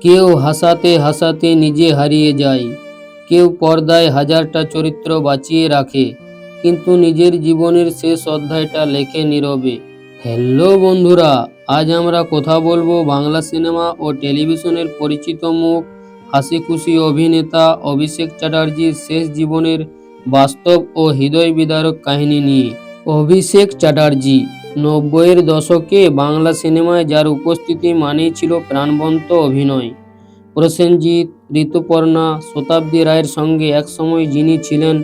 কেউ হাসাতে হাসাতে নিজে হারিয়ে যায়, কেউ পর্দায় হাজারটা চরিত্র বাঁচিয়ে রাখে, কিন্তু নিজের জীবনের শেষ অধ্যায়টা লেখে নীরবে। হ্যালো বন্ধুরা, আজ আমরা কথা বলবো বাংলা সিনেমা ও টেলিভিশনের পরিচিত মুখ, হাসি খুশি অভিনেতা অভিষেক চ্যাটার্জির শেষ জীবনের বাস্তব ও হৃদয় বিদারক কাহিনী নিয়ে। অভিষেক চ্যাটার্জি 90-এর দশকে বাংলা সিনেমায় যার উপস্থিতি মানেই ছিল প্রাণবন্ত অভিনয়। প্রসেনজিৎ, ঋতুপর্ণা, শতাব্দী রায়ের সঙ্গে একসময় যিনি ছিলেন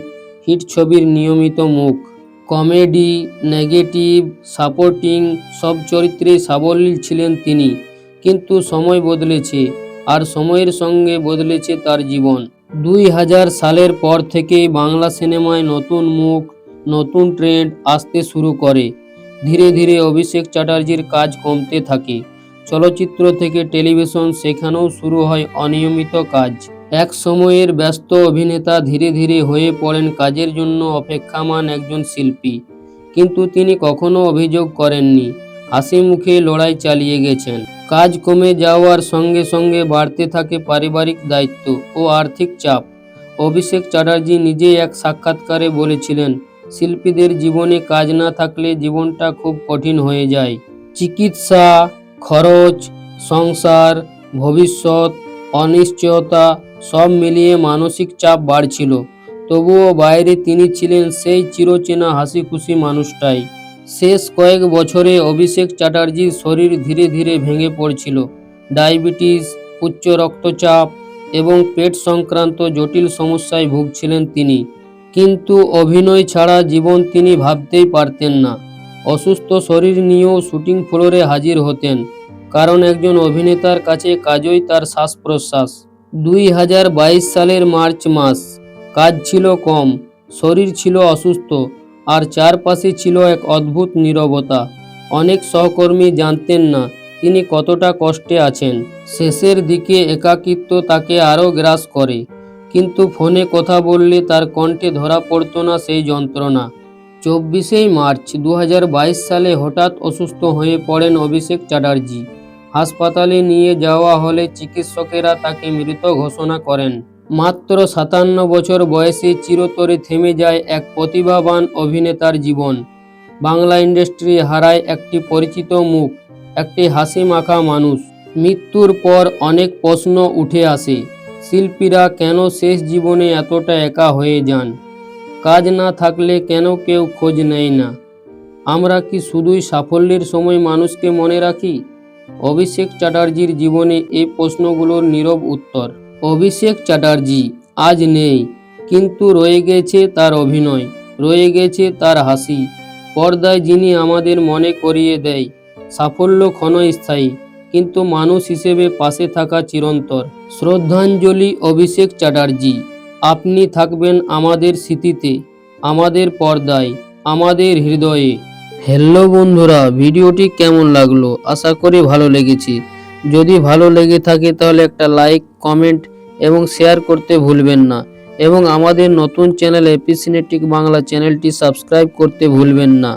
হিট ছবির নিয়মিত মুখ। কমেডি, নেগেটিভ, সাপোর্টিং সব চরিত্রেই সাবলীল ছিলেন তিনি। কিন্তু সময় বদলেছে, আর সময়ের সঙ্গে বদলেছে তার জীবন। 2000 সালের পর থেকেই বাংলা সিনেমায় নতুন মুখ, নতুন ট্রেন্ড আসতে শুরু করে। ধীরে ধীরে অভিষেক চ্যাটার্জির কাজ কমতে থাকে। চলচ্চিত্র থেকে টেলিভিশন, সেখানেও শুরু হয় অনিয়মিত কাজ। এক সময়ের ব্যস্ত অভিনেতা ধীরে ধীরে হয়ে পড়েন কাজের জন্য অপেক্ষামান একজন শিল্পী। কিন্তু তিনি কখনো অভিযোগ করেননি, হাসি মুখে লড়াই চালিয়ে গেছেন। কাজ কমে যাওয়ার সঙ্গে সঙ্গে বাড়তে থাকে পারিবারিক দায়িত্ব ও আর্থিক চাপ। অভিষেক চ্যাটার্জি নিজেই এক সাক্ষাৎকারে বলেছিলেন, শিল্পীদের জীবনে কাজ না থাকলে জীবনটা খুব কঠিন হয়ে যায়। চিকিৎসা, খরচ, সংসার, ভবিষ্যৎ, অনিশ্চয়তা সব মিলিয়ে মানসিক চাপ বাড়ছিল। তবুও বাইরে তিনি ছিলেন সেই চিরচেনা হাসি খুশি মানুষটাই। শেষ কয়েক বছরে অভিষেক চ্যাটার্জির শরীর ধীরে ধীরে ভেঙে পড়ছিল। ডায়াবেটিস, উচ্চ রক্তচাপ এবং পেট সংক্রান্ত জটিল সমস্যায় ভুগছিলেন তিনি। কিন্তু অভিনয় ছাড়া জীবন তিনি ভাবতেই পারতেন না। অসুস্থ শরীর নিয়েও শুটিং ফ্লোরে হাজির হতেন, কারণ একজন অভিনেতার কাছে কাজই তার শ্বাস প্রশ্বাস। 2022 সালের মার্চ মাস। কাজ ছিল কম, শরীর ছিল অসুস্থ, আর চারপাশে ছিল এক অদ্ভুত নীরবতা। অনেক সহকর্মী জানতেন না তিনি কতটা কষ্টে আছেন। শেষের দিকে একাকিত্ব তাকে আরও গ্রাস করে, কিন্তু ফোনে কথা বললে তার কণ্ঠে ধরা পড়তো না সেই যন্ত্রণা। 24শে মার্চ 2022 সালে হঠাৎ অসুস্থ হয়ে পড়েন অভিষেক চ্যাটার্জি। হাসপাতালে নিয়ে যাওয়া হলে চিকিৎসকেরা তাকে মৃত ঘোষণা করেন। মাত্র 57 বছর বয়সে চিরতরে থেমে যায় এক প্রতিভাবান অভিনেতার জীবন। বাংলা ইন্ডাস্ট্রি হারায় একটি পরিচিত মুখ, একটি হাসি মাখা মানুষ। মৃত্যুর পর অনেক প্রশ্ন উঠে আসে, শিল্পীরা কেন শেষ জীবনে এতটা একা হয়ে যান? কাজ না থাকলে কেন কেউ খোঁজ নেয় না? আমরা কি শুধুই সাফল্যের সময় মানুষকে মনে রাখি? অভিষেক চ্যাটার্জির জীবনে এই প্রশ্নগুলোর নীরব উত্তর। অভিষেক চ্যাটার্জি আজ নেই, কিন্তু রয়ে গেছে তার অভিনয়, রয়ে গেছে তার হাসি। পর্দায় যিনি আমাদের মনে করিয়ে দেয় সাফল্য ক্ষণস্থায়ী, কিন্তু মানুষ হিসেবে পাশে থাকা চিরন্তর। শ্রদ্ধাঞ্জলি অভিষেক চ্যাটার্জি। আপনি থাকবেন আমাদের স্মৃতিতে, আমাদের পর্দায়, আমাদের হৃদয়ে। হ্যালো বন্ধুরা, ভিডিওটি কেমন লাগলো? আশা করি ভালো লেগেছে। যদি ভালো লেগে থাকে তাহলে একটা লাইক, কমেন্ট এবং শেয়ার করতে ভুলবেন না, এবং আমাদের নতুন চ্যানেল এপি সিনেটিক বাংলা চ্যানেলটি সাবস্ক্রাইব করতে ভুলবেন না।